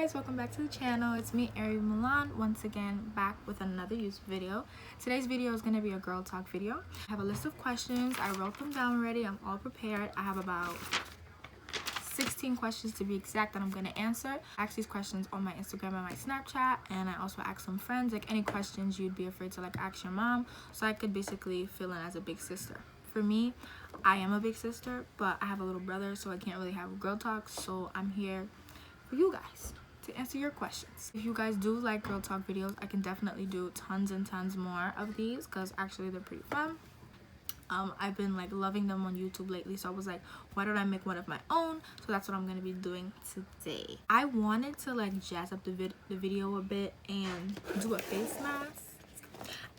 guys, welcome back to the channel. It's me, Ari Milan, once again back with another YouTube video. Today's video is going to be a girl talk video. I have a list of questions. I wrote them down already. I'm all prepared. I have about 16 questions to be exact that I'm going to answer. I ask these questions on my Instagram and my Snapchat, and I also ask some friends like any questions you'd be afraid to like ask your mom, so I could basically fill in as a big sister. For me, I am a big sister, but I have a little brother, so I can't really have girl talk, so I'm here for you guys to answer your questions. If you guys do like girl talk videos, I can definitely do tons and tons more of these because actually they're pretty fun. I've been like loving them on YouTube lately, so I was like, why don't I make one of my own? So that's what I'm gonna be doing today. I wanted to like jazz up the video a bit and do a face mask,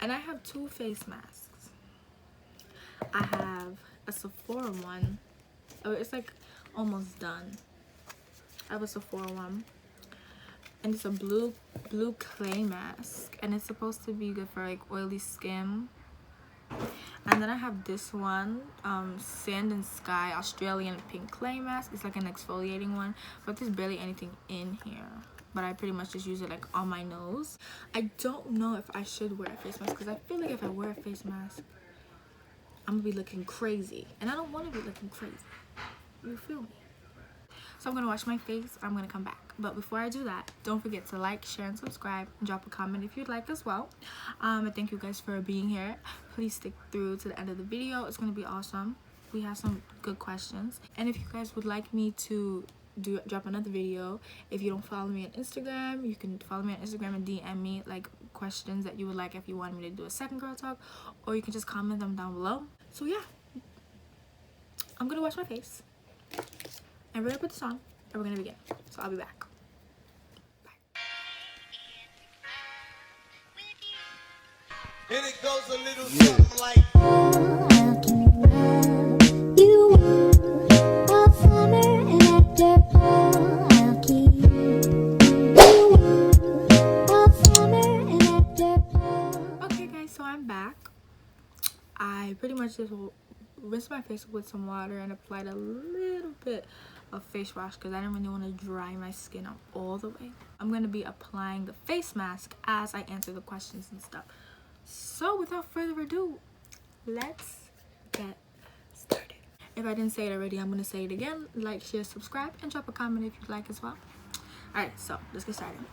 and I have two face masks. I have a Sephora one. Oh, it's like almost done. I have a Sephora one, and it's a blue clay mask, and it's supposed to be good for like oily skin. And then I have this one, Sand and Sky Australian pink clay mask. It's like an exfoliating one, but there's barely anything in here, but I pretty much just use it like on my nose. I don't know if I should wear a face mask because I feel like if I wear a face mask, I'm gonna be looking crazy, and I don't want to be looking crazy. You feel me? So I'm gonna wash my face. I'm gonna come back, but before I do that, don't forget to like, share, and subscribe, and drop a comment if you'd like as well. And thank you guys for being here. Please stick through to the end of the video. It's gonna be awesome. We have some good questions, and if you guys would like me to drop another video, if you don't follow me on Instagram, you can follow me on Instagram and DM me like questions that you would like if you want me to do a second girl talk, or you can just comment them down below. So yeah, I'm gonna wash my face, and we're gonna put this on, and we're gonna begin. So I'll be back. Bye. And it goes a little something like Okay guys, so I'm back. I pretty much just rinsed my face with some water and applied a little bit of face wash because I didn't really want to dry my skin out all the way. I'm going to be applying the face mask as I answer the questions and stuff. So without further ado, let's get started. If I didn't say it already, I'm going to say it again. Like, share, subscribe, and drop a comment if you'd like as well. Alright, so let's get started.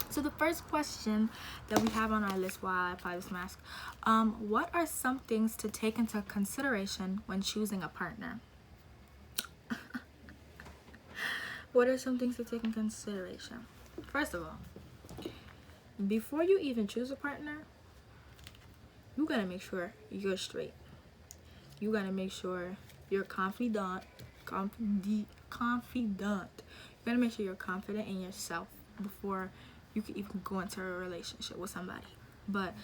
So the first question that we have on our list while I apply this mask, what are some things to take into consideration when choosing a partner? What are some things to take in consideration? First of all, before you even choose a partner, you gotta make sure you're straight. You gotta make sure you're confident. You gotta make sure you're confident in yourself before you can even go into a relationship with somebody. But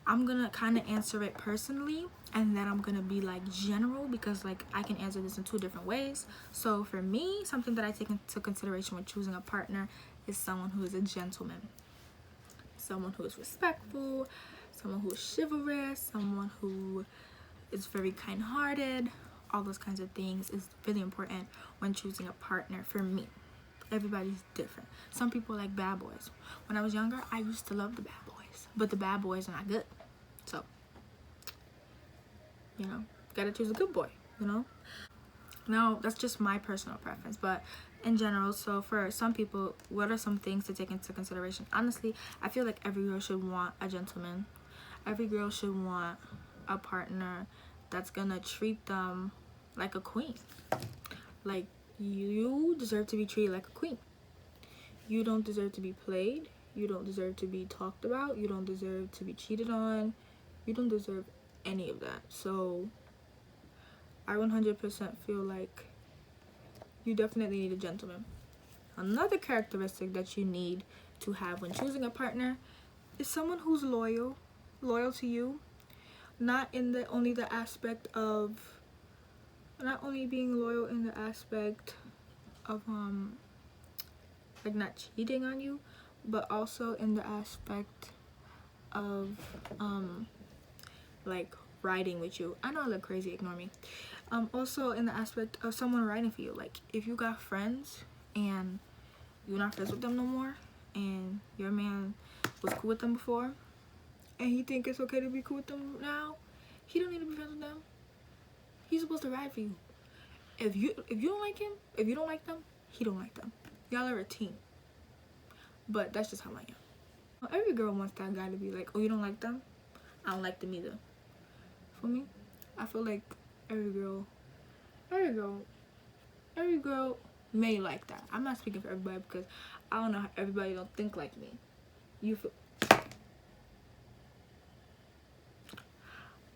I'm gonna kind of answer it personally, and then I'm gonna be like general because like I can answer this in two different ways. So for me, something that I take into consideration when choosing a partner is someone who is a gentleman, someone who is respectful, someone who is chivalrous, someone who is very kind-hearted. All those kinds of things is really important when choosing a partner for me. Everybody's different. Some people like bad boys. When I was younger, I used to love the bad boys, but the bad boys are not good. So, you know, gotta choose a good boy, you know? Now, that's just my personal preference, but in general, so for some people, what are some things to take into consideration? Honestly, I feel like every girl should want a gentleman. Every girl should want a partner that's gonna treat them like a queen. Like, you deserve to be treated like a queen. You don't deserve to be played. You don't deserve to be talked about. You don't deserve to be cheated on. You don't deserve any of that. So I 100% feel like you definitely need a gentleman. Another characteristic that you need to have when choosing a partner is someone who's loyal to you. Not in the only the aspect of not only being loyal in the aspect of like not cheating on you, but also in the aspect of like riding with you. I know I look crazy, ignore me. Also in the aspect of someone riding for you. Like if you got friends and you're not friends with them no more, and your man was cool with them before, and he think it's okay to be cool with them now, he don't need to be friends with them. He's supposed to ride for you. If you don't like him, if you don't like them, he don't like them. Y'all are a team. But that's just how I am. Every girl wants that guy to be like, oh, you don't like them? I don't like them either. For me, I feel like every girl may like that. I'm not speaking for everybody because I don't know how everybody don't think like me. You feel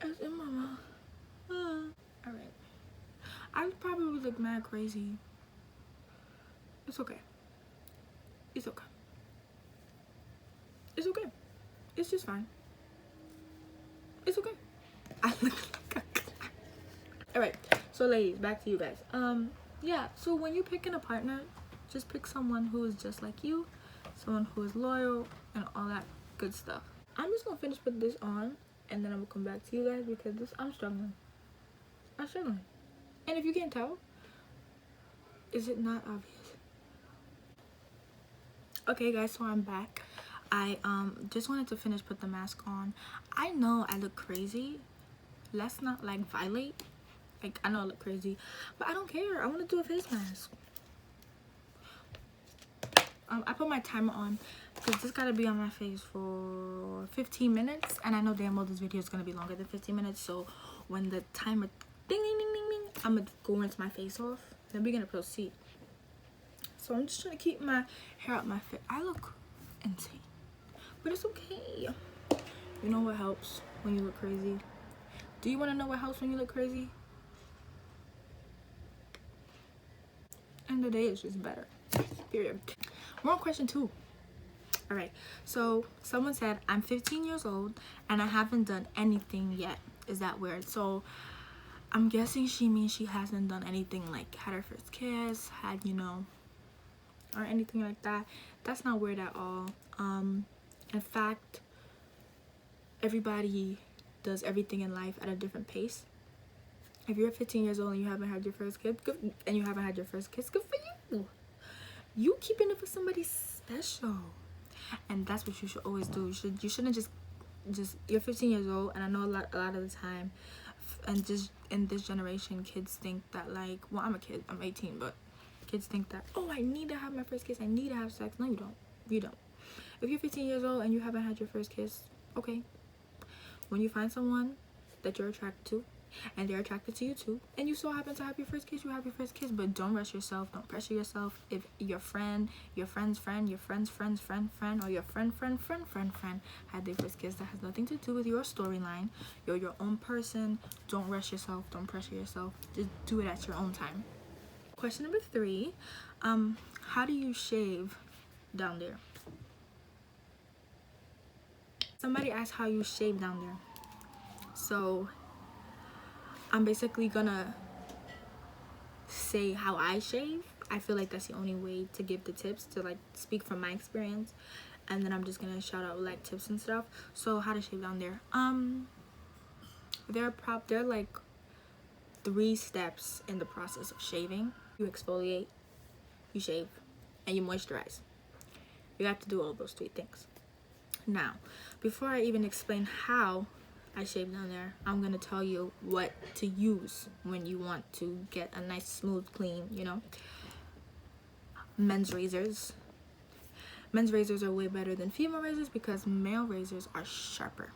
it's in my mouth. Alright. I probably look mad crazy. It's okay. It's okay. It's okay. It's just fine. It's okay. I look like alright, so ladies, back to you guys. Yeah, so when you're picking a partner, just pick someone who is just like you, someone who is loyal, and all that good stuff. I'm just gonna finish putting this on, and then I'm gonna come back to you guys because I'm struggling. I'm struggling. And if you can't tell, is it not obvious? Okay guys, so I'm back. I just wanted to finish put the mask on. I know I look crazy. Let's not like violate. Like, I know I look crazy, but I don't care. I want to do a face mask. I put my timer on because this gotta be on my face for 15 minutes, and I know damn well this video is gonna be longer than 15 minutes. So when the timer ding ding ding ding ding, I'm gonna go rinse my face off. Then we're gonna proceed. So I'm just trying to keep my hair out my face. I look insane, but it's okay. You know what helps when you look crazy? Do you want to know what helps when you look crazy? End of the day, it's just better. Period. We're on question 2. All right. So someone said, I'm 15 years old and I haven't done anything yet. Is that weird? So I'm guessing she means she hasn't done anything like had her first kiss, had, you know, or anything like that. That's not weird at all. In fact, everybody does everything in life at a different pace. If you're 15 years old and you haven't had your first kiss, good for you. You keeping it for somebody special, and that's what you should always do. You shouldn't just you're 15 years old, and I know a lot of the time, and just in this generation, kids think that like, well, I'm a kid, I'm 18, but kids think that, oh, I need to have my first kiss, I need to have sex. No, you don't. You don't. If you're 15 years old and you haven't had your first kiss, okay. When you find someone that you're attracted to, and they're attracted to you too, and you so happen to have your first kiss, you have your first kiss. But don't rush yourself, don't pressure yourself. If your friend, your friend's friend, your friend's friend's friend, or your friend had their first kiss, that has nothing to do with your storyline. You're your own person. Don't rush yourself, don't pressure yourself. Just do it at your own time. Question number 3, how do you shave down there? Somebody asked how you shave down there. So I'm basically gonna say how I shave. I feel like that's the only way to give the tips, to like speak from my experience, and then I'm just gonna shout out like tips and stuff. So how to shave down there. There are like 3 steps in the process of shaving. You exfoliate, you shave, and you moisturize. You have to do all those 3 things. Now, before I even explain how I shave down there, I'm gonna tell you what to use when you want to get a nice smooth clean, you know. Men's razors are way better than female razors because male razors are sharper,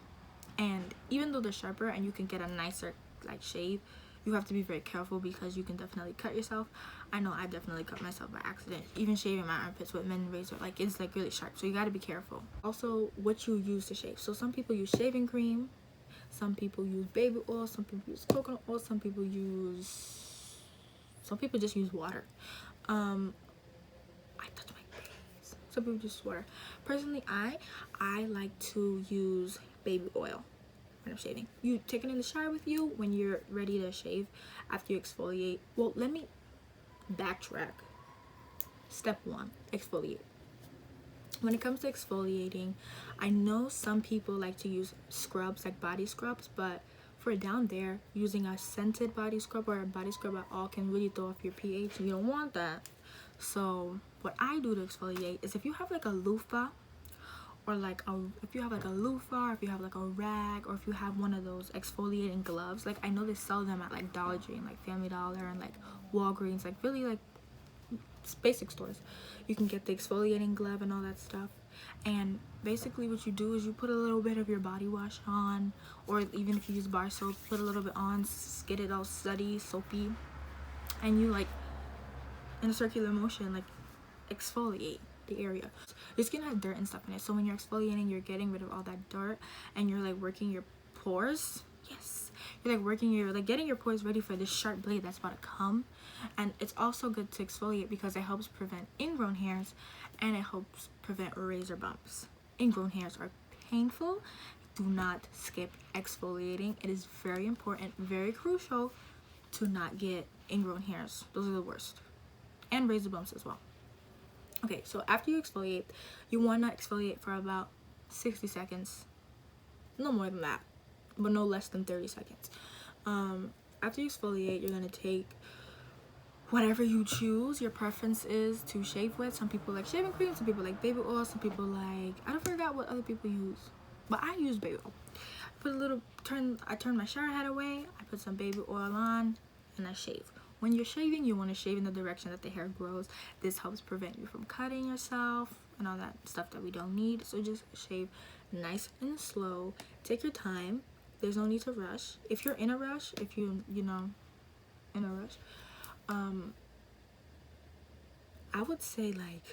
and even though they're sharper and you can get a nicer like shave, you have to be very careful because you can definitely cut yourself. I know I definitely cut myself by accident, even shaving my armpits with men's razor. Like, it's like really sharp, so you got to be careful. Also, what you use to shave. So some people use shaving cream, some people use baby oil, some people use coconut oil, some people just use water. I touch my face. Some people just water. Personally, I like to use baby oil when I'm shaving. You take it in the shower with you when you're ready to shave after you exfoliate. Well, let me backtrack. Step 1, exfoliate. When it comes to exfoliating, I know some people like to use scrubs, like body scrubs, but for down there, using a scented body scrub or a body scrub at all can really throw off your pH. You don't want that. So what I do to exfoliate is, if you have like a loofah, or like if you have like a loofah, or if you have like a rag, or if you have one of those exfoliating gloves, like I know they sell them at like Dollar Tree and like Family Dollar and like Walgreens, like really like basic stores. You can get the exfoliating glove and all that stuff. And basically what you do is you put a little bit of your body wash on, or even if you use bar soap, put a little bit on, get it all sudsy, soapy, and you like in a circular motion like exfoliate the area. Your skin has dirt and stuff in it, so when you're exfoliating, you're getting rid of all that dirt, and you're like working your pores. Yes, you're like working your, like getting your pores ready for this sharp blade that's about to come. And it's also good to exfoliate because it helps prevent ingrown hairs, and it helps prevent razor bumps. Ingrown hairs are painful. Do not skip exfoliating. It is very important, very crucial to not get ingrown hairs. Those are the worst. And razor bumps as well. Okay, so after you exfoliate, you want to exfoliate for about 60 seconds. No more than that, but no less than 30 seconds. After you exfoliate, you're going to take whatever you choose, your preference is to shave with. Some people like shaving cream, some people like baby oil, some people like, I don't forget what other people use, but I use baby oil. I turn my shower head away, I put some baby oil on, and I shave. When you're shaving, you want to shave in the direction that the hair grows. This helps prevent you from cutting yourself and all that stuff that we don't need. So just shave nice and slow. Take your time. There's no need to rush. If you're in a rush, if you know, in a rush, I would say, like,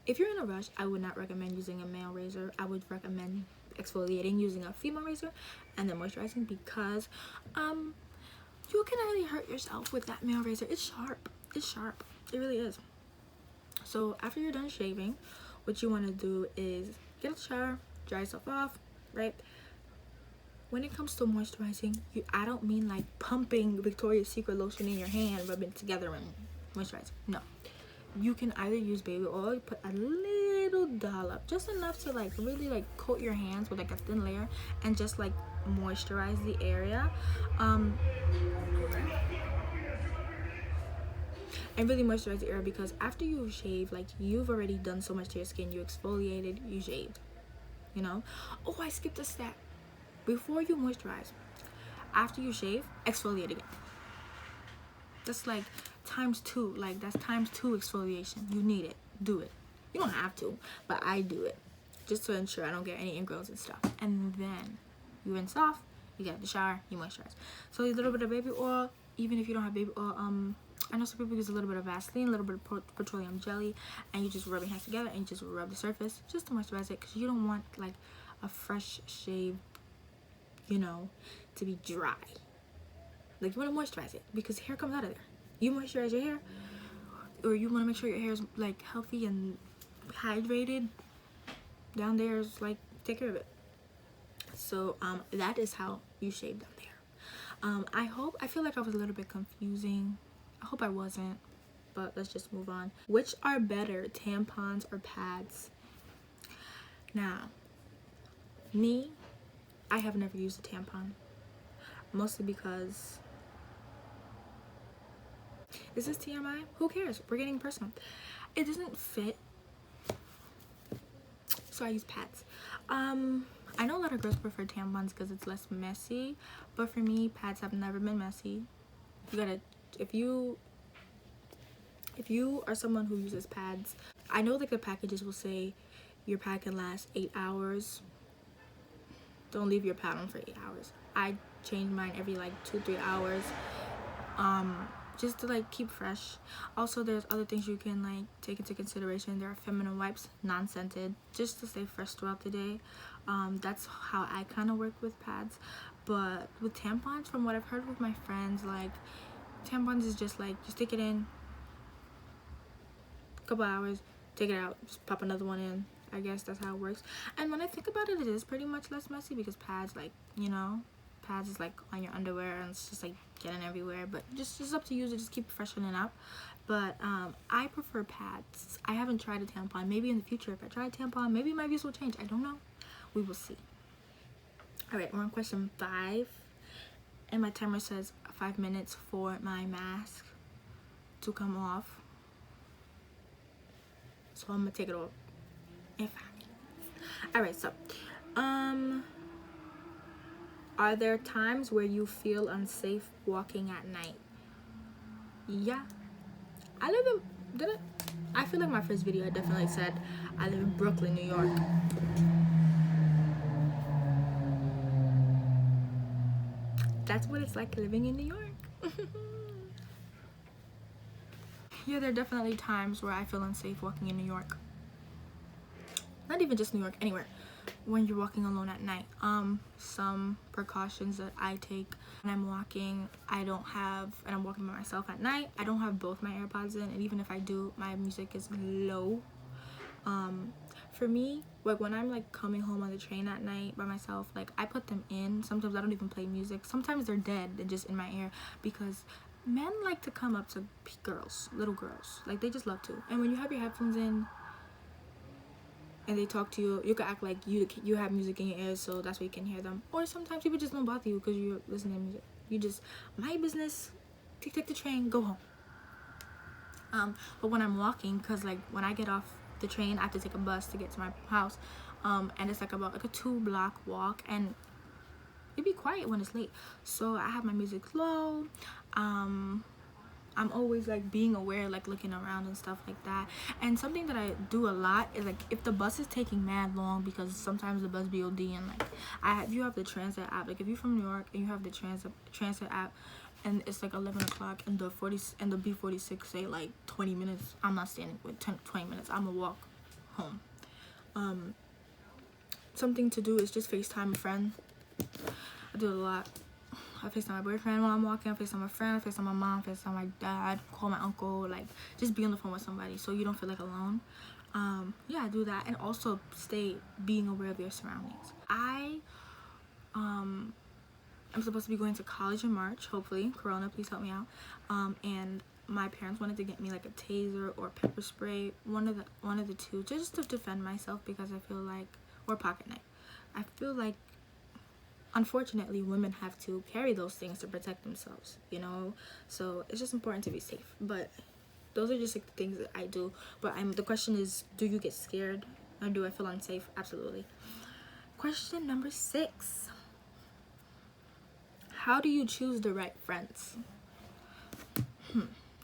if you're in a rush, I would not recommend using a male razor. I would recommend exfoliating using a female razor and then moisturizing, because you can really hurt yourself with that male razor. It's sharp. It's sharp. It really is. So after you're done shaving, what you want to do is get a shower, dry yourself off, right? When it comes to moisturizing, I don't mean like pumping Victoria's Secret lotion in your hand, rubbing it together and moisturize. No. You can either use baby oil, put a little dollop, just enough to like really like coat your hands with like a thin layer, and just like moisturize the area. And really moisturize the area, because after you shave, like, you've already done so much to your skin. You exfoliated, you shaved, you know. Oh, I skipped a step. Before you moisturize, after you shave, exfoliate again. That's like ×2. Like, that's ×2 exfoliation. You need it. Do it. You don't have to, but I do it just to ensure I don't get any ingrowns and stuff. And then you rinse off, you get out the shower, you moisturize. So a little bit of baby oil. Even if you don't have baby oil, I know some people use a little bit of Vaseline, a little bit of petroleum jelly, and you just rub your hands together and you just rub the surface just to moisturize it, because you don't want like a fresh shave, you know, to be dry. Like, you want to moisturize it because hair comes out of there. You moisturize your hair, or you want to make sure your hair is like healthy and hydrated. Down there is like, take care of it. So that is how you shave down there. I feel like I was a little bit confusing. I hope I wasn't, but let's just move on. Which are better, tampons or pads? Now, me, I have never used a tampon, mostly because, is this TMI? Who cares? We're getting personal. It doesn't fit, so I use pads. I know a lot of girls prefer tampons because it's less messy, but for me, pads have never been messy. You gotta, if you are someone who uses pads, I know like the packages will say your pad can last 8 hours. Don't leave your pad on for 8 hours. I change mine every like 2-3 hours, just to like keep fresh. Also, there's other things you can like take into consideration. There are feminine wipes, non-scented, just to stay fresh throughout the day. That's how I kind of work with pads. But with tampons, from what I've heard with my friends, like, tampons is just like, you stick it in, a couple hours, take it out, just pop another one in. I guess that's how it works. And when I think about it, it is pretty much less messy, because pads, like, you know, pads is like on your underwear and it's just like getting everywhere. But just up to you to just keep freshening up. But I prefer pads. I haven't tried a tampon. Maybe in the future, if I try a tampon, maybe my views will change. I don't know. We will see. All right, we're on question 5, and my timer says 5 minutes for my mask to come off. so I'm gonna take it off if I. All right, so are there times where you feel unsafe walking at night? Yeah, I live in, did it? I feel like my first video I definitely said I live in Brooklyn, New York. That's what it's like living in New York. Yeah, there are definitely times where I feel unsafe walking in New York. Not even just New York, anywhere. When you're walking alone at night. Some precautions that I take when I'm walking, and I'm walking by myself at night, I don't have both my AirPods in, and even if I do, my music is low. For me, like when I'm like coming home on the train at night by myself, like I put them in. Sometimes I don't even play music. Sometimes they're dead and just in my ear, because men like to come up to girls, little girls, like they just love to. And when you have your headphones in and they talk to you, you can act like you have music in your ears, so that's why you can hear them. Or sometimes people just don't bother you because you're listening to music. You just, my business, take the train, go home. But when I'm walking, because like when I get off the train, I have to take a bus to get to my house, and it's like about like a 2-block walk, and it'd be quiet when it's late, so I have my music low. I'm always like being aware, like looking around and stuff like that. And something that I do a lot is like if the bus is taking mad long, because sometimes the bus be OD, and like you have the transit app, like if you're from New York and you have the transit app and it's like 11 o'clock and the B46 say like 20 minutes, I'm not standing with 20 minutes, I'm gonna walk home. Something to do is just FaceTime a friend. I do it a lot. I FaceTime my boyfriend while I'm walking, I FaceTime my friend, I FaceTime my mom, I FaceTime my dad, call my uncle, like just be on the phone with somebody so you don't feel like alone. Yeah, I do that. And also being aware of your surroundings. I'm supposed to be going to college in March, hopefully. Corona, please help me out. And my parents wanted to get me like a taser or pepper spray, one of the two, just to defend myself, because I feel like, or pocket knife. I feel like unfortunately women have to carry those things to protect themselves, you know, so it's just important to be safe. But those are just like the things that I do. But the question is, do you get scared or do I feel unsafe? Absolutely. Question number 6: how do you choose the right friends?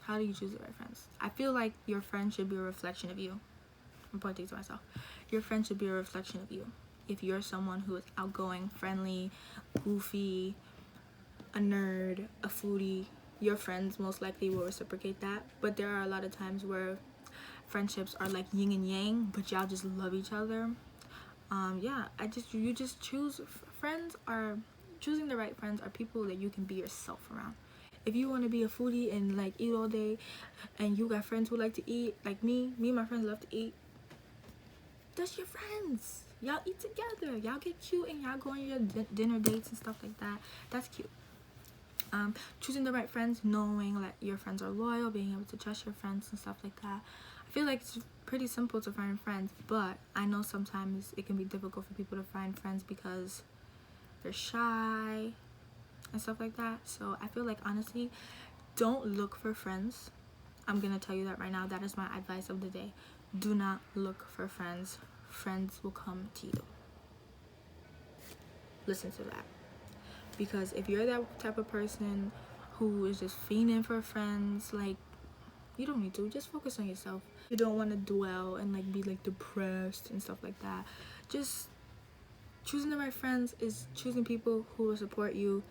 How do you choose the right friends? I feel like your friend should be a reflection of you. I'm pointing to myself. Your friend should be a reflection of you. If you're someone who is outgoing, friendly, goofy, a nerd, a foodie, your friends most likely will reciprocate that. But there are a lot of times where friendships are like yin and yang, but y'all just love each other. You just choose choosing the right friends are people that you can be yourself around. If you want to be a foodie and like eat all day, and you got friends who like to eat, like me and my friends love to eat, that's your friends. Y'all eat together, y'all get cute, and y'all go on your dinner dates and stuff like that. That's cute. Choosing the right friends, knowing that your friends are loyal, being able to trust your friends and stuff like that. I feel like it's pretty simple to find friends, but I know sometimes it can be difficult for people to find friends because they're shy and stuff like that. So I feel like, honestly, don't look for friends. I'm gonna tell you that right now. That is my advice of the day. Do not look for friends. Friends will come to you. Listen to that. Because if you're that type of person who is just fiending for friends, like, you don't need to. Just focus on yourself. You don't want to dwell and like be like depressed and stuff like that. Just choosing the right friends is choosing people who will support you,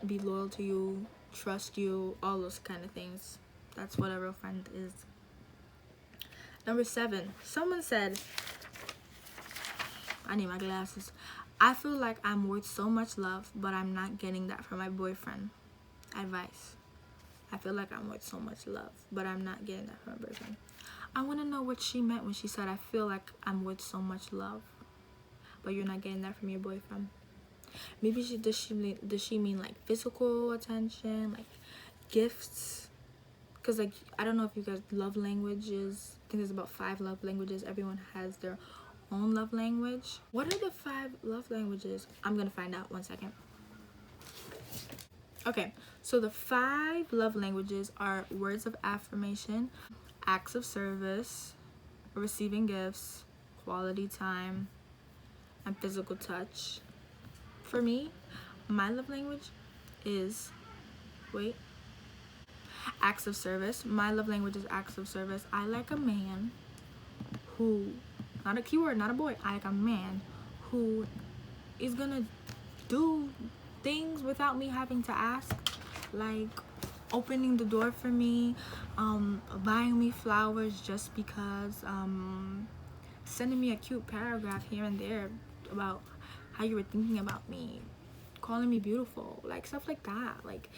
be loyal to you, trust you, all those kind of things. That's what a real friend is. Number 7, someone said, I need my glasses. I feel like I'm worth so much love, but I'm not getting that from my boyfriend. Advice. I feel like I'm worth so much love, but I'm not getting that from my boyfriend. I want to know what she meant when she said, I feel like I'm worth so much love, but you're not getting that from your boyfriend. Maybe does she mean like physical attention, like gifts? Because like, I don't know if you guys love languages. I think there's about 5 love languages. Everyone has their own love language. What are the 5 love languages? I'm gonna find out. 1 second. Okay, so the 5 love languages are words of affirmation, acts of service, receiving gifts, quality time, and physical touch. For me, my love language is, acts of service. My love language is acts of service. I like a man who, not a keyword, not a boy, I like a man who is gonna do things without me having to ask, like opening the door for me, buying me flowers just because, sending me a cute paragraph here and there about how you were thinking about me, calling me beautiful, like stuff like that. Like,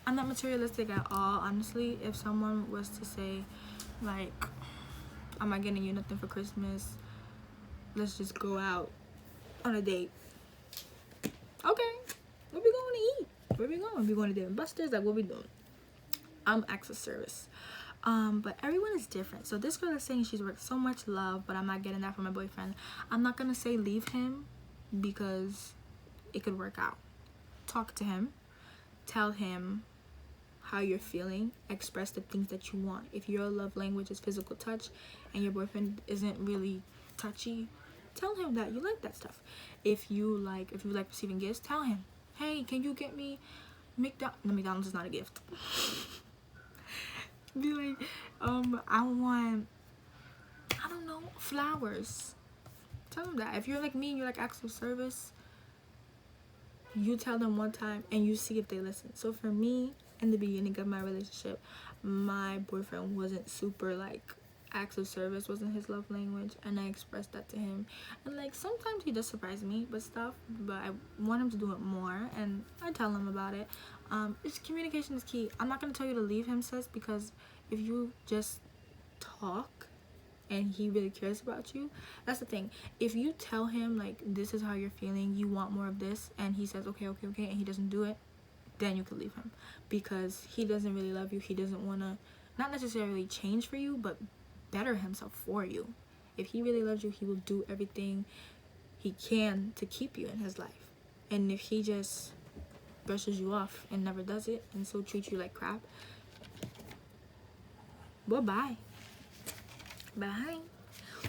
I'm not materialistic at all, honestly. If someone was to say, like, I'm not getting you nothing for Christmas, let's just go out on a date. Okay, where we going to eat? Where we going? We going to Dave & Buster's? Like, what we doing? I'm acts of service. But everyone is different. So this girl is saying she's worth so much love, but I'm not getting that from my boyfriend. I'm not gonna say leave him, because it could work out. Talk to him, tell him how you're feeling, express the things that you want. If your love language is physical touch and your boyfriend isn't really touchy, tell him that you like that stuff. If you like receiving gifts, tell him, hey, can you get me McDonald's is not a gift. Be like, I want, I don't know, flowers. Tell them that. If you're like me and you're like acts of service, you tell them one time and you see if they listen. So for me, in the beginning of my relationship, my boyfriend wasn't super like acts of service, wasn't his love language, and I expressed that to him. And like sometimes he does surprise me but I want him to do it more, and I tell him about it. It's communication is key. I'm not gonna tell you to leave him, sis, because if you just talk and he really cares about you, that's the thing. If you tell him like, this is how you're feeling, you want more of this, and he says okay, and he doesn't do it, then you could leave him, because he doesn't really love you. He doesn't want to, not necessarily change for you, but better himself for you. If he really loves you, he will do everything he can to keep you in his life. And if he just brushes you off and never does it, and so treats you like crap, well, bye.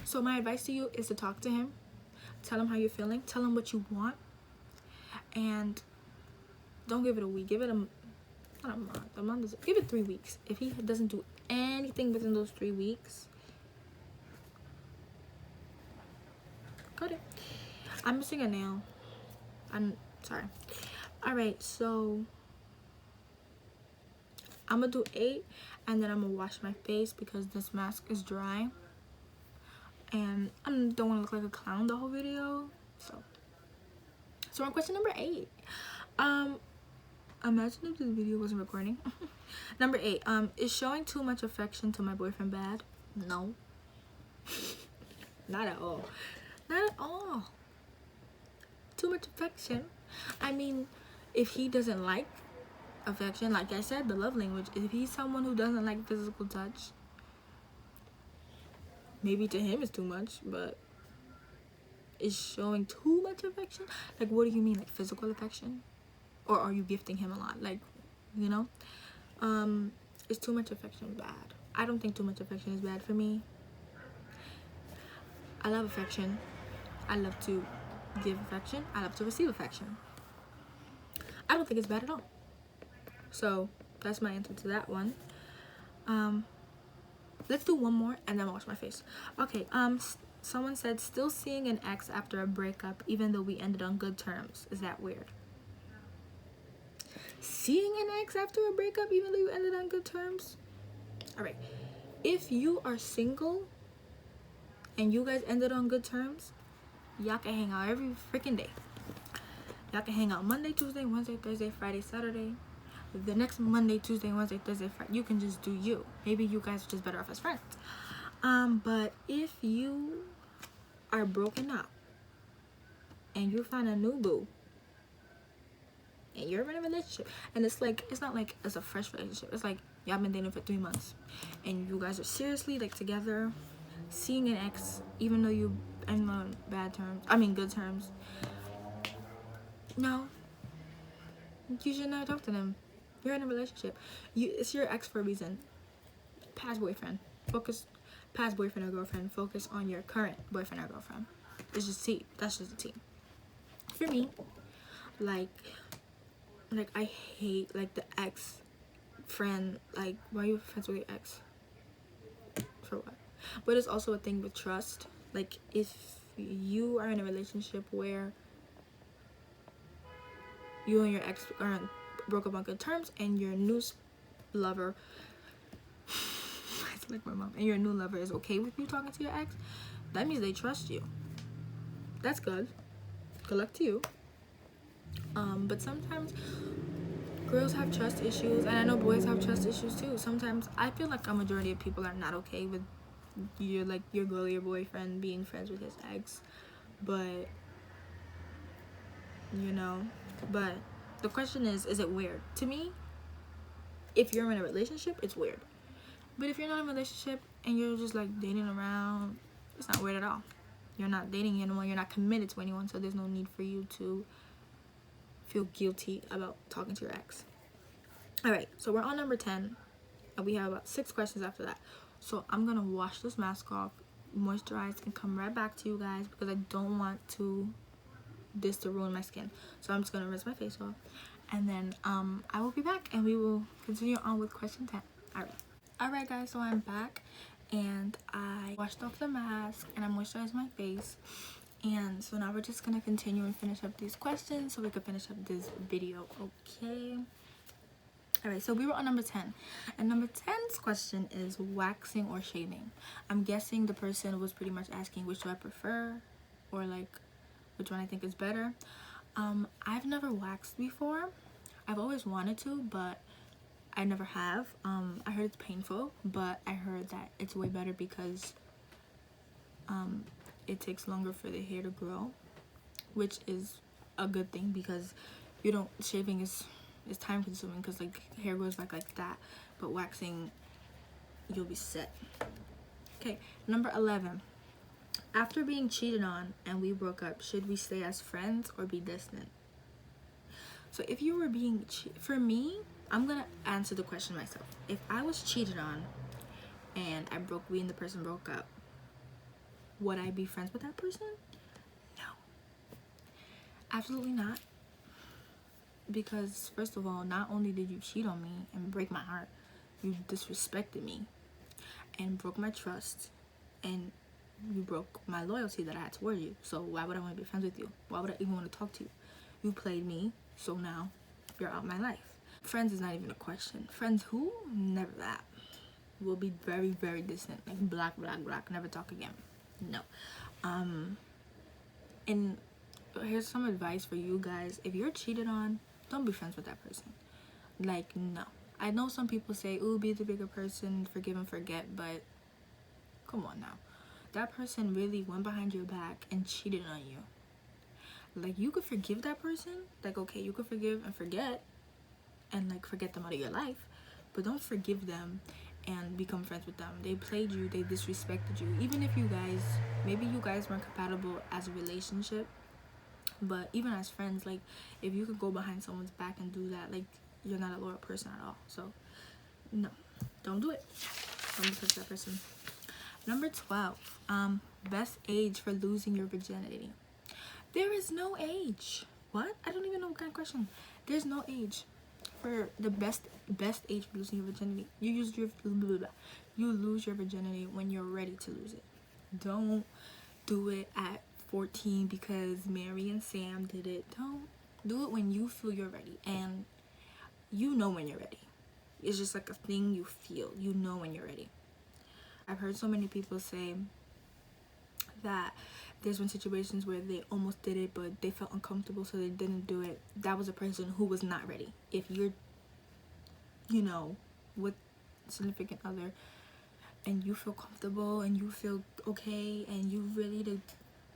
So my advice to you is to talk to him, tell him how you're feeling, tell him what you want, and don't give it a week, give it a month, give it 3 weeks. If he doesn't do anything within those 3 weeks, cut it. I'm missing a nail. I'm sorry. Alright, so I'm gonna do 8, and then I'm gonna wash my face because this mask is dry and I don't want to look like a clown the whole video. So on question number 8, imagine if this video wasn't recording. Number 8, is showing too much affection to my boyfriend bad? No. Not at all. Too much affection, I mean, if he doesn't like affection, like I said, the love language, if he's someone who doesn't like physical touch, maybe to him it's too much, but is showing too much affection, like what do you mean, like physical affection, or are you gifting him a lot, like, you know? Is too much affection bad? I don't think too much affection is bad for me. I love affection. I love to give affection. I love to receive affection. I don't think it's bad at all. So that's my answer to that one. Let's do one more and then I'll wash my face. Okay, someone said still seeing an ex after a breakup even though we ended on good terms. Is that weird? Seeing an ex after a breakup even though you ended on good terms? Alright, if you are single and you guys ended on good terms, y'all can hang out every freaking day. Y'all can hang out Monday, Tuesday, Wednesday, Thursday, Friday, Saturday. The next Monday, Tuesday, Wednesday, Thursday, Friday, you can just do you. Maybe you guys are just better off as friends. But if you are broken up and you find a new boo and you're in a relationship, and it's like, it's not like it's a fresh relationship, it's like y'all been dating for 3 months and you guys are seriously like together, seeing an ex even though you end on good terms, no, you should not talk to them. You're in a relationship. It's your ex for a reason. past boyfriend. Focus past boyfriend or girlfriend. Focus on your current boyfriend or girlfriend. It's just T. That's just a T. For me, like I hate like the ex friend. Like, why are you friends with your ex? For what? But it's also a thing with trust. Like, if you are in a relationship where you and your ex broke up on good terms, and your new lover it's like my mom, and your new lover is okay with you talking to your ex, that means they trust you. That's good. Good luck to you. But sometimes girls have trust issues, and I know boys have trust issues too. Sometimes I feel like a majority of people are not okay with your girl or your boyfriend being friends with his ex, but you know, but the question is it weird? To me, if you're in a relationship, it's weird. But if you're not in a relationship and you're just like dating around, it's not weird at all. You're not dating anyone, you're not committed to anyone, so there's no need for you to feel guilty about talking to your ex. Alright, so we're on number 10, and we have about 6 questions after that. So I'm gonna wash this mask off, moisturize, and come right back to you guys because I don't want this to ruin my skin. So I'm just gonna rinse my face off, and then I will be back and we will continue on with question 10. Alright guys, so I'm back and I washed off the mask and I moisturized my face, and so now we're just gonna continue and finish up these questions so we can finish up this video. Okay. Alright, so we were on number 10, and number 10's question is waxing or shaving. I'm guessing the person was pretty much asking which do I prefer, or like which one I think is better. I've never waxed before. I've always wanted to, but I never have. I heard it's painful, but I heard that it's way better because it takes longer for the hair to grow, which is a good thing because shaving is time consuming because like hair grows back like that, but waxing, you'll be set. Okay, number 11. After being cheated on and we broke up, should we stay as friends or be distant? So if you were being for me, I'm gonna answer the question myself. If I was cheated on and we and the person broke up, would I be friends with that person? No, absolutely not. Because first of all, not only did you cheat on me and break my heart, you disrespected me and broke my trust, and you broke my loyalty that I had toward you. So why would I want to be friends with you? Why would I even want to talk to you? You played me, so now you're out of my life. Friends is not even a question. Friends who? Never that. We'll be very, very distant. Like black, never talk again. No. And here's some advice for you guys. If you're cheated on, don't be friends with that person. Like, no. I know some people say, ooh, be the bigger person, forgive and forget, but come on now. That person really went behind your back and cheated on you. Like, you could forgive that person. Like, okay, you could forgive and forget and like forget them out of your life, but don't forgive them and become friends with them. They played you, they disrespected you. Even if maybe you guys weren't compatible as a relationship, but even as friends, like if you could go behind someone's back and do that, like you're not a loyal person at all. So no, don't do it. Don't touch that person. Number 12, best age for losing your virginity. There is no age. What? I don't even know what kind of question. There's no age for the best age for losing your virginity. You lose your virginity when you're ready to lose it. Don't do it at 14 because Mary and Sam did it. Don't do it when you feel you're ready, and you know when you're ready. It's just like a thing you feel. You know when you're ready. I've heard so many people say that there's been situations where they almost did it, but they felt uncomfortable, so they didn't do it. That was a person who was not ready. If you're, with significant other, and you feel comfortable and you feel okay and you really to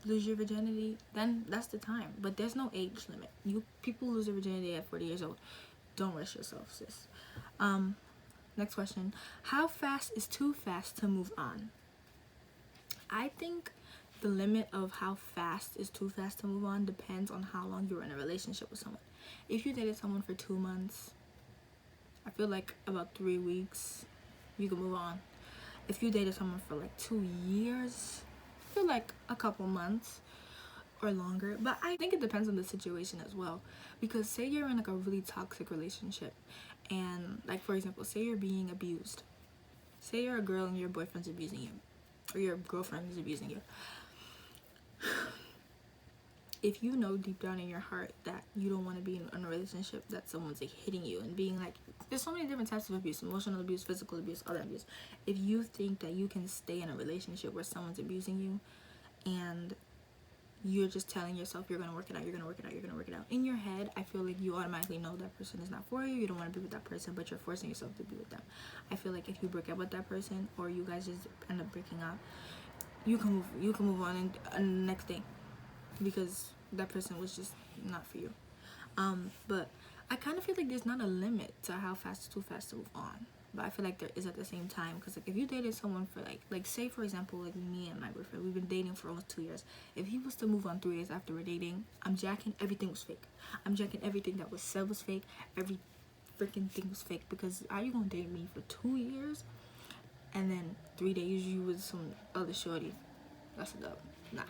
lose your virginity, then that's the time. But there's no age limit. People lose their virginity at 40 years old. Don't rush yourself, sis. Next question. How fast is too fast to move on? I think the limit of how fast is too fast to move on depends on how long you're in a relationship with someone. If you dated someone for 2 months, I feel like about 3 weeks you can move on. If you dated someone for like 2 years, I feel like a couple months or longer. But I think it depends on the situation as well, because say you're in like a really toxic relationship, and like for example, say you're being abused. Say you're a girl and your boyfriend's abusing you, or your girlfriend is abusing you. If you know deep down in your heart that you don't want to be in a relationship that someone's like hitting you and being like, there's so many different types of abuse: emotional abuse, physical abuse, other abuse. If you think that you can stay in a relationship where someone's abusing you, and you're just telling yourself you're gonna work it out, you're gonna work it out, you're gonna work it out, in your head, I feel like you automatically know that person is not for you. You don't want to be with that person, but you're forcing yourself to be with them. I feel like if you break up with that person, or you guys just end up breaking up, you can move on and next day, because that person was just not for you. But I kind of feel like there's not a limit to how fast it's too fast to move on. But I feel like there is at the same time, because like if you dated someone for like say for example, like me and my boyfriend, we've been dating for almost 2 years. If he was to move on 3 days after we're dating, I'm jacking everything was fake. I'm jacking everything that was said was fake. Every freaking thing was fake. Because how you gonna date me for 2 years and then 3 days you with some other shorty? That's a dub. Nah.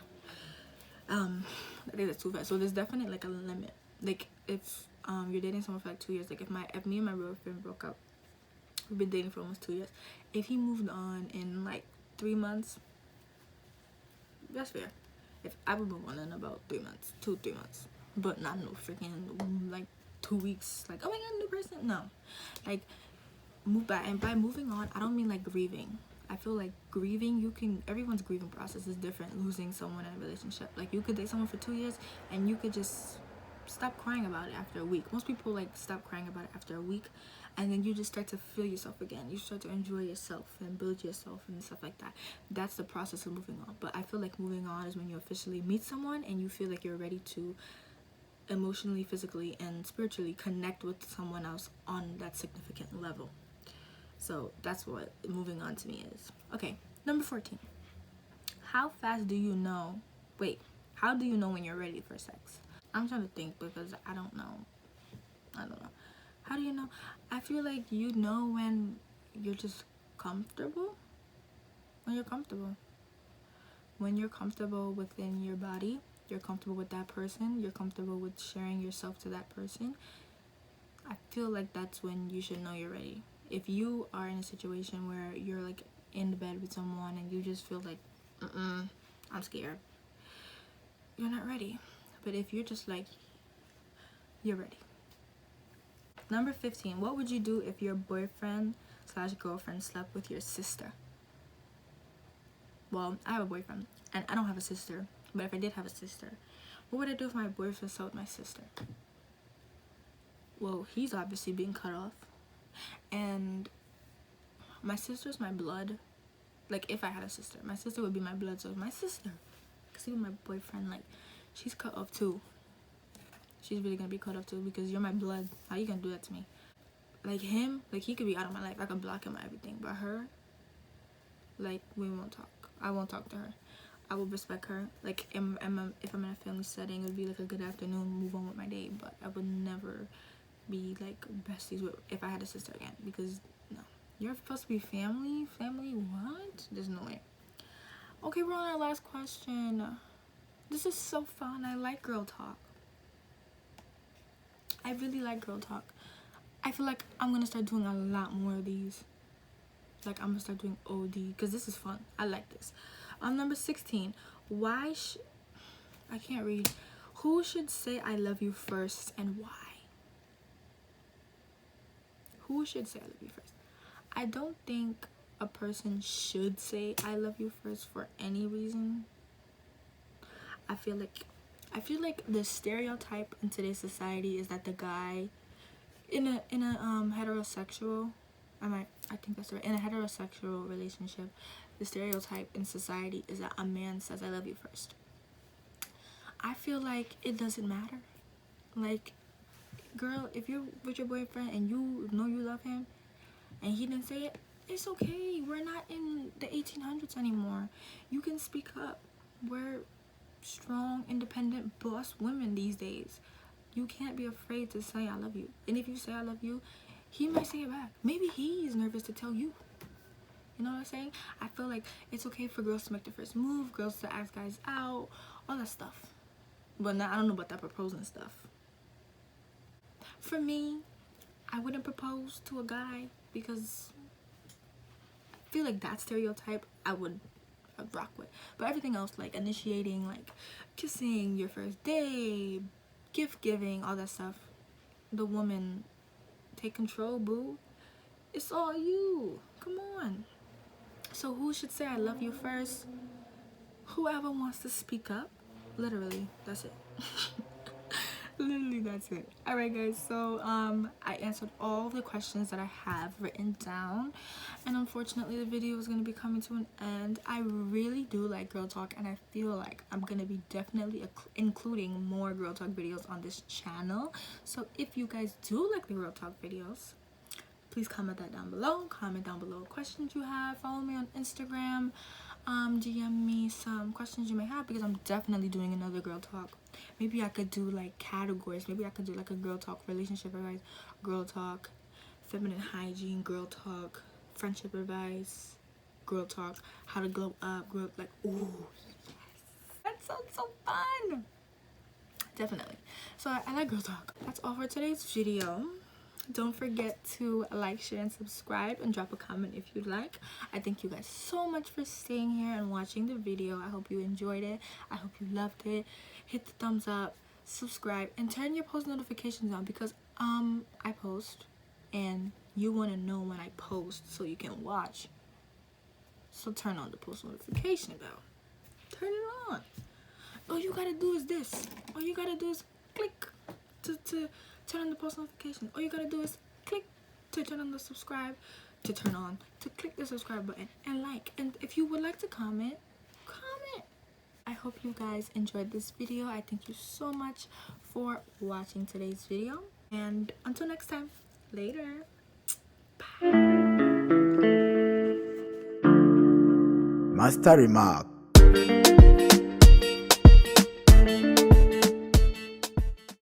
I think that's too fast. So there's definitely like a limit. Like if you're dating someone for like 2 years, like if me and my boyfriend broke up, we've been dating for almost 2 years. If he moved on in like 3 months, that's fair. If I would move on in about 3 months, 2-3 months, but not no freaking like 2 weeks. Like, oh my god, new person. No, like move back. And by moving on, I don't mean like grieving. I feel like grieving, everyone's grieving process is different. Losing someone in a relationship, like you could date someone for 2 years and you could just stop crying about it after a week. Most people like stop crying about it after a week, and then you just start to feel yourself again. You start to enjoy yourself and build yourself and stuff like that. That's the process of moving on. But I feel like moving on is when you officially meet someone and you feel like you're ready to emotionally, physically, and spiritually connect with someone else on that significant level. So that's what moving on to me is. Okay, number 14. How do you know when you're ready for sex? I'm trying to think because I don't know. How do you know? I feel like you know when you're just comfortable. When you're comfortable. When you're comfortable within your body, you're comfortable with that person, you're comfortable with sharing yourself to that person. I feel like that's when you should know you're ready. If you are in a situation where you're like in the bed with someone and you just feel like, I'm scared, you're not ready. But if you're just like, you're ready. Number 15, what would you do if your boyfriend/girlfriend slept with your sister? Well, I have a boyfriend and I don't have a sister, but if I did have a sister, what would I do if my boyfriend slept with my sister? Well, he's obviously being cut off, and my sister's my blood. Like if I had a sister, my sister would be my blood. So if my sister, because even my boyfriend, like she's cut off too. She's really gonna be cut off too, because you're my blood. How you gonna do that to me? Like him, like he could be out of my life. I could block him and everything, but her, like we won't talk. I won't talk to her. I will respect her. Like if I'm in a family setting, it would be like a good afternoon, move on with my day. But I would never be like besties with if I had a sister again, because no, you're supposed to be family. What? There's no way. Okay, we're on our last question. This is so fun. I like girl talk. I really like girl talk. I feel like I'm gonna start doing a lot more of these. Like I'm gonna start doing OD, because this is fun. I like this. Number 16. I can't read. Who should say I love you first and why? Who should say I love you first? I don't think a person should say I love you first for any reason. I feel like the stereotype in today's society is that the guy in a heterosexual, I think that's right, in a heterosexual relationship, the stereotype in society is that a man says I love you first. I feel like it doesn't matter. Like, girl, if you're with your boyfriend and you know you love him and he didn't say it, it's okay. We're not in the 1800s anymore. You can speak up. We're strong, independent, boss women these days. You can't be afraid to say I love you. And if you say I love you, he might say it back. Maybe he's nervous to tell you. You know what I'm saying? I feel like it's okay for girls to make the first move, girls to ask guys out, all that stuff. But now I don't know about that proposing stuff. For me, I wouldn't propose to a guy because I feel like that stereotype I would rock with. But everything else, like initiating, like kissing, your first day, gift giving, all that stuff, the woman, take control, boo. It's all you. Come on. So who should say I love you first? Whoever wants to speak up. Literally, that's it. Literally, that's it. All right, guys, so I answered all the questions that I have written down, and unfortunately the video is going to be coming to an end. I really do like girl talk, and I feel like I'm going to be definitely including more girl talk videos on this channel. So if you guys do like the girl talk videos, please comment that down below. Comment down below questions you have. Follow me on Instagram. DM me some questions you may have, because I'm definitely doing another girl talk. Maybe I could do like categories. Maybe I could do like a girl talk relationship advice, girl talk feminine hygiene, girl talk friendship advice, girl talk how to glow up, girl, like, ooh, yes, that sounds so fun. Definitely. So I like girl talk. That's all for today's video. Don't forget to like, share, and subscribe, and drop a comment if you'd like. I thank you guys so much for staying here and watching the video. I hope you enjoyed it. I hope you loved it. Hit the thumbs up, subscribe, and turn your post notifications on, because I post and you want to know when I post so you can watch. So turn on the post notification bell. Turn it on. All you gotta do is this. All you gotta do is click to turn on the post notification. All you gotta do is click to turn on the subscribe, to click the subscribe button and like. And if you would like to comment. I hope you guys enjoyed this video. I thank you so much for watching today's video, and until next time, later. Bye. Master Remark.